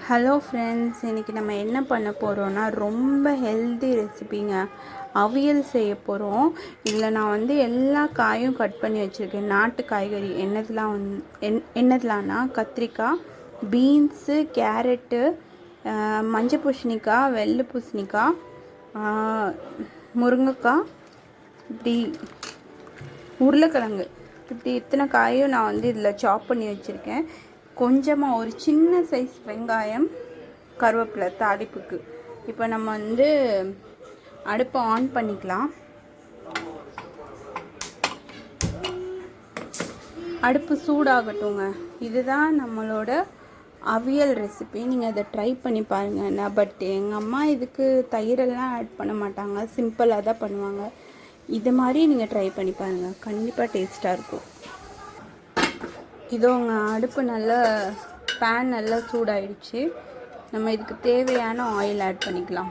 Hello friends, இன்றைக்கி நம்ம என்ன பண்ண போகிறோன்னா ரொம்ப ஹெல்தி ரெசிபிங்க. அவியல் செய்ய போகிறோம். இதில் நான் எல்லா காயும் கட் பண்ணி வச்சுருக்கேன். நாட்டு காய்கறி என்னதுலான்னா கத்திரிக்காய், பீன்ஸு, கேரட்டு, மஞ்சள் பூசணிக்காய், வெள்ளை பூசணிக்காய், முருங்கைக்காய், இப்படி உருளைக்கிழங்கு, இப்படி இத்தனை காயும் நான் இதில் சாப் பண்ணி வச்சுருக்கேன். கொஞ்சமாக ஒரு சின்ன சைஸ் வெங்காயம், கருவேப்பிலை தாளிப்புக்கு. இப்போ நம்ம அடுப்பை ஆன் பண்ணிக்கலாம். அடுப்பு சூடாகட்டுங்க. இதுதான் நம்மளோட அவியல் ரெசிபி. நீங்கள் அதை ட்ரை பண்ணி பாருங்கள். பட் எங்கள் அம்மா இதுக்கு தயிரெல்லாம் ஆட் பண்ண மாட்டாங்க, சிம்பிளாக தான் பண்ணுவாங்க. இது மாதிரி நீங்கள் ட்ரை பண்ணி பாருங்கள், கண்டிப்பாக டேஸ்ட்டாக இருக்கும். இதோங்க அடுப்பு பேன் நல்லா சூடாயிடுச்சு. நம்ம இதுக்கு தேவையான ஆயில் ஆட் பண்ணிக்கலாம்.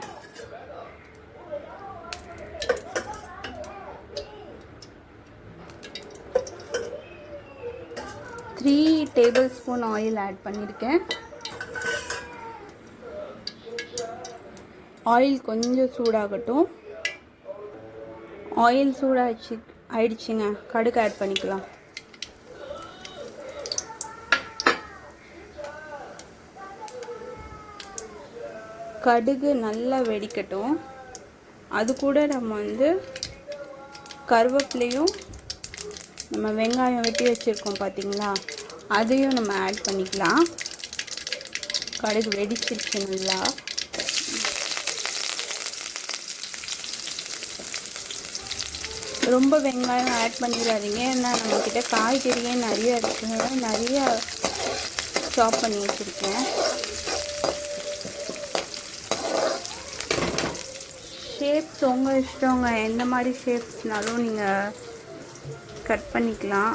Three tablespoon oil add பண்ணியிருக்கேன். ஆயில் கொஞ்சம் சூடாகட்டும். ஆயில் ஆயிடுச்சுங்க. கடுகு ஆட் பண்ணிக்கலாம். கடுகு நல்லா வெடிக்கட்டும். அது கூட நம்ம கருவேப்பிலையும், நம்ம வெங்காயம் வெட்டி வச்சுருக்கோம் பார்த்தீங்களா, அதையும் நம்ம ஆட் பண்ணிக்கலாம். கடுகு வெடிச்சிருச்சு நல்லா. ரொம்ப வெங்காயம் ஆட் பண்ணிடாதீங்க, ஏன்னா நம்மக்கிட்ட காய்கறியே நிறைய இருக்குங்க. நிறைய சாப் பண்ணி வச்சுருக்கேன். ஷேப்ஸ் உங்கள் இஷ்டங்க. எந்த மாதிரி ஷேப்ஸ்னாலும் நீங்கள் கட் பண்ணிக்கலாம்.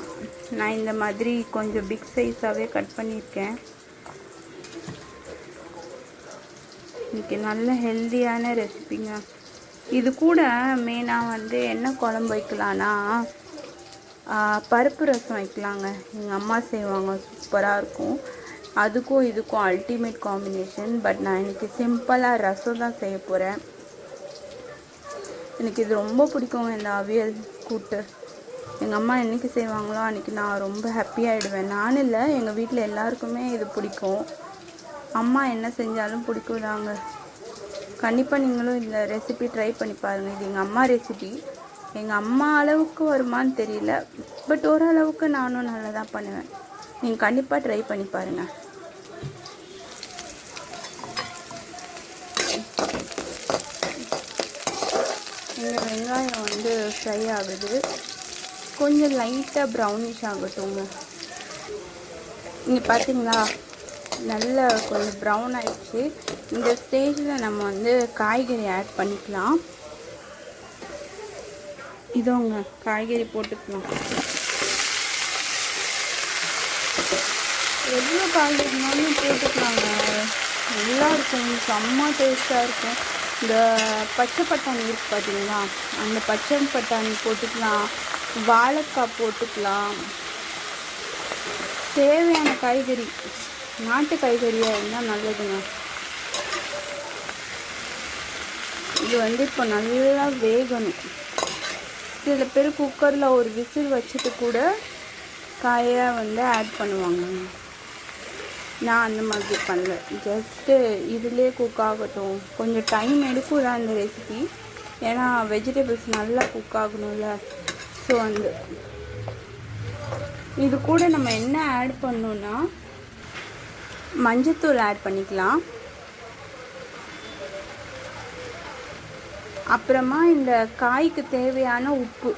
நான் இந்த மாதிரி கொஞ்சம் பிக் சைஸாகவே கட் பண்ணியிருக்கேன். இன்றைக்கி நல்ல ஹெல்த்தியான ரெசிபிங்க. இது கூட மெயினாக என்ன குழம்பு வைக்கலான்னா பருப்பு ரசம் வைக்கலாங்க. எங்கள் அம்மா செய்வாங்க, சூப்பராக இருக்கும். அதுக்கும் இதுக்கும் அல்டிமேட் காம்பினேஷன். பட் நான் இன்றைக்கி சிம்பிளாக ரசம் தான் செய்ய போகிறேன். எனக்கு இது ரொம்ப பிடிக்குங்க, இந்த அவியல் கூட்டு. எங்கள் அம்மா என்றைக்கு செய்வாங்களோ அன்றைக்கி நான் ரொம்ப ஹாப்பியாகிடுவேன். நானும் இல்லை, எங்கள் வீட்டில் எல்லாருக்குமே இது பிடிக்கும். அம்மா என்ன செஞ்சாலும் பிடிக்கும் தாங்க. கண்டிப்பாக நீங்களும் இந்த ரெசிபி ட்ரை பண்ணி பாருங்கள். இது எங்கள் அம்மா ரெசிபி. எங்கள் அம்மா அளவுக்கு வருமானு தெரியல, பட் ஓரளவுக்கு நானும் நல்லா தான் பண்ணுவேன். நீங்கள் கண்டிப்பாக ட்ரை பண்ணி பாருங்கள். எங்கள் வெங்காயம் ஃப்ரை ஆகுது. கொஞ்சம் லைட்டாக ப்ரௌனிஷ் ஆகட்டுங்க. இங்கே பார்த்தீங்களா, நல்லா கொஞ்சம் ப்ரௌன் ஆகிடுச்சு. இந்த ஸ்டேஜில் நம்ம காய்கறி ஆட் பண்ணிக்கலாம். இதோங்க காய்கறி போட்டுக்கலாம். எவ்வளோ காய்கறினாலும் போட்டுக்கலாங்க, நல்லா இருக்கும், செம்ம டேஸ்ட்டாக இருக்கும். இந்த பச்சை பட்டாணி இருக்குது பார்த்தீங்களா, அந்த பச்சை பட்டாணி போட்டுக்கலாம், வாழைக்காய் போட்டுக்கலாம். தேவையான காய்கறி நாட்டு காய்கறியாக இருந்தால் நல்லதுங்க. இது இப்போ நல்லா வேகணும். சில பேர் குக்கரில் ஒரு விசில் வச்சுட்டு கூட காயை ஆட் பண்ணுவாங்க. நான் அந்த மாதிரி பண்ணல, ஜஸ்ட்டு இதிலே குக் ஆகட்டும். கொஞ்சம் டைம் எடுக்கும் தான் இந்த ரெசிபி, ஏன்னா வெஜிடபிள்ஸ் நல்லா குக் ஆகணும்ல. ஸோ இது கூட நம்ம என்ன ஆட் பண்ணோன்னா மஞ்சத்தூள் ஆட் பண்ணிக்கலாம். அப்புறமா இந்த காய்க்கு தேவையான உப்பு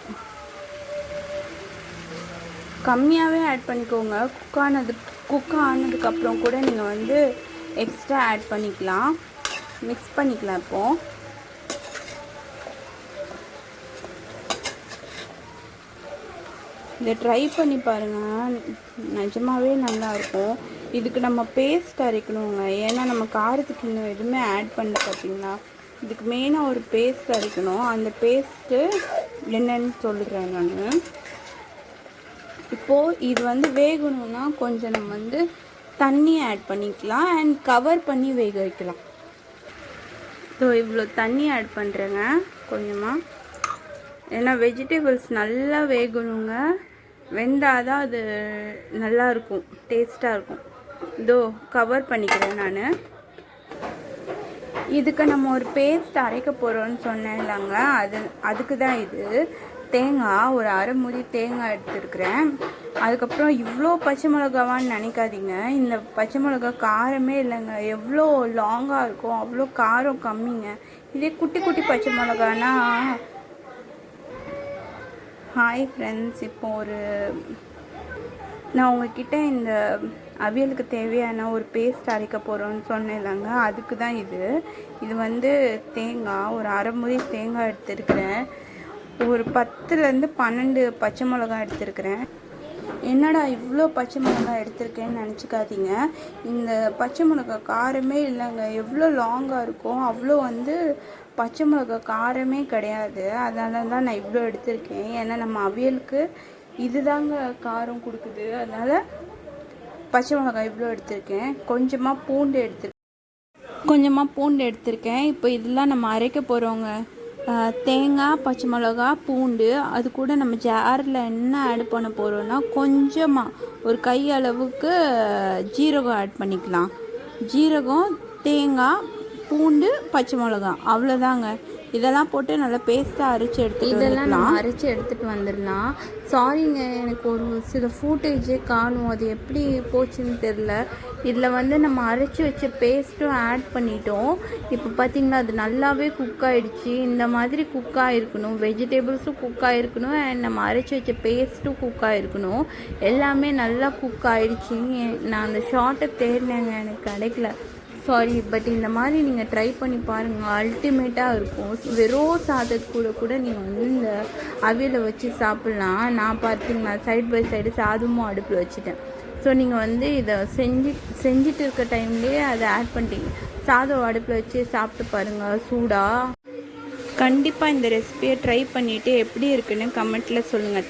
கம்மியாகவே ஆட் பண்ணிக்கோங்க. குக் ஆனதுக்கப்புறம் கூட நீங்கள் எக்ஸ்ட்ரா ஆட் பண்ணிக்கலாம். மிக்ஸ் பண்ணிக்கலாம். இப்போது இதை ட்ரை பண்ணி பாருங்கள், நிஜமாகவே நல்லாயிருக்கும். இதுக்கு நம்ம பேஸ்ட் அரைக்கணுங்க, ஏன்னா நம்ம காரத்துக்கு இன்னும் எதுவுமே ஆட் பண்ணல பார்த்தீங்களா. இதுக்கு மெயினாக ஒரு பேஸ்ட் அரைக்கணும். அந்த பேஸ்ட்டு என்னன்னு சொல்லிடுறேன் நான். இப்போது இது வேகணும்னா கொஞ்சம் நம்ம தண்ணி ஆட் பண்ணிக்கலாம் அண்ட் கவர் பண்ணி வேக வைக்கலாம். ஸோ இவ்வளோ தண்ணி ஆட் பண்ணுறேங்க கொஞ்சமாக. ஏன்னா வெஜிடபிள்ஸ் நல்லா வேகணுங்க, வெந்தால் தான் அது நல்லாயிருக்கும், டேஸ்ட்டாக இருக்கும். இதோ கவர் பண்ணிக்கிறேன் நான். இதுக்கு நம்ம ஒரு பேஸ்ட் அரைக்க போகிறோன்னு சொன்னேன் இல்லைங்க, அதுக்கு தான் இது. தேங்காய் ஒரு அரை மூடி தேங்காய் எடுத்துருக்குறேன். அதுக்கப்புறம் இவ்வளோ பச்சை மிளகாவான்னு நினைக்காதீங்க, இந்த பச்சை மிளகா காரமே இல்லைங்க. எவ்வளோ லாங்காக இருக்கும் அவ்வளோ காரம் கம்மிங்க. இதே குட்டி குட்டி பச்சை மிளகானா. ஹாய் ஃப்ரெண்ட்ஸ், இப்போ நான் உங்ககிட்ட இந்த அவியலுக்கு தேவையான ஒரு பேஸ்ட் அரைக்க போகிறோன்னு சொன்னேன் இல்லைங்க, அதுக்கு தான் இது. இது வந்து தேங்காய் ஒரு அரை மூடி தேங்காய் எடுத்துருக்கிறேன். ஒரு 10லேருந்து 12 பச்சை மிளகா எடுத்துருக்கிறேன். என்னடா இவ்வளோ பச்சை மிளகாய் எடுத்திருக்கேன்னு நினச்சிக்காதீங்க. இந்த பச்சை மிளகாய் காரமே இல்லைங்க. எவ்வளோ லாங்காக இருக்கும் அவ்வளோ வந்து பச்சை மிளகாய் காரமே கிடையாது. அதனால தான் நான் இவ்வளோ எடுத்திருக்கேன். ஏன்னா நம்ம அவியலுக்கு இதுதாங்க காரம் கொடுக்குது. அதனால் பச்சை மிளகாய் இவ்வளோ எடுத்திருக்கேன். கொஞ்சமாக பூண்டு எடுத்திருக்கேன். இப்போ இதெல்லாம் நம்ம அரைக்க போகிறோங்க. தேங்காய், பச்சை மிளகா, பூண்டு, அது கூட நம்ம ஜாரில் என்ன ஆட் பண்ண போகிறோன்னா கொஞ்சமாக ஒரு கை அளவுக்கு ஜீரகம் ஆட் பண்ணிக்கலாம். ஜீரகம், தேங்காய், பூண்டு, பச்சை மிளகா, அவ்வளோதாங்க. இதெல்லாம் போட்டு நல்லா பேஸ்ட்டாக அரைச்சி எடுத்துகிட்டு வந்துடலாம். சாரிங்க, எனக்கு ஒரு சில ஃபூட்டேஜே காணும், அது எப்படி போச்சுன்னு தெரில. இதில் வந்து நம்ம அரைச்சி வச்ச பேஸ்ட்டும் ஆட் பண்ணிட்டோம். இப்போ பார்த்திங்கன்னா அது நல்லாவே குக் ஆகிடுச்சு. இந்த மாதிரி குக் ஆகிருக்கணும், வெஜிடபிள்ஸும் குக் ஆகிருக்கணும் அண்ட் நம்ம அரைச்சி வச்ச பேஸ்ட்டும் குக் ஆகிருக்கணும். எல்லாமே நல்லா குக் ஆகிடுச்சு. நான் அந்த ஷார்ட்டை தேடினேங்க, எனக்கு கிடைக்கல, சாரி. பட் இந்த மாதிரி நீங்கள் ட்ரை பண்ணி பாருங்கள், அல்டிமேட்டாக இருக்கும். வெறும் சாதத்து கூட நீங்கள் வந்து இந்த அவியலை வச்சு சாப்பிட்லாம். நான் பார்த்தீங்கன்னா சைடு பை சைடு சாதமும் அடுப்பில் வச்சுட்டேன். ஸோ நீங்கள் வந்து இதை செஞ்சுட்டு இருக்க டைம்லேயே அதை ஆட் பண்ணிட்டீங்க. சாதம் அடுப்பில் வச்சு சாப்பிட்டு பாருங்கள் சூடாக. கண்டிப்பாக இந்த ரெசிபியை ட்ரை பண்ணிவிட்டு எப்படி இருக்குன்னு கமெண்ட்டில் சொல்லுங்கள்.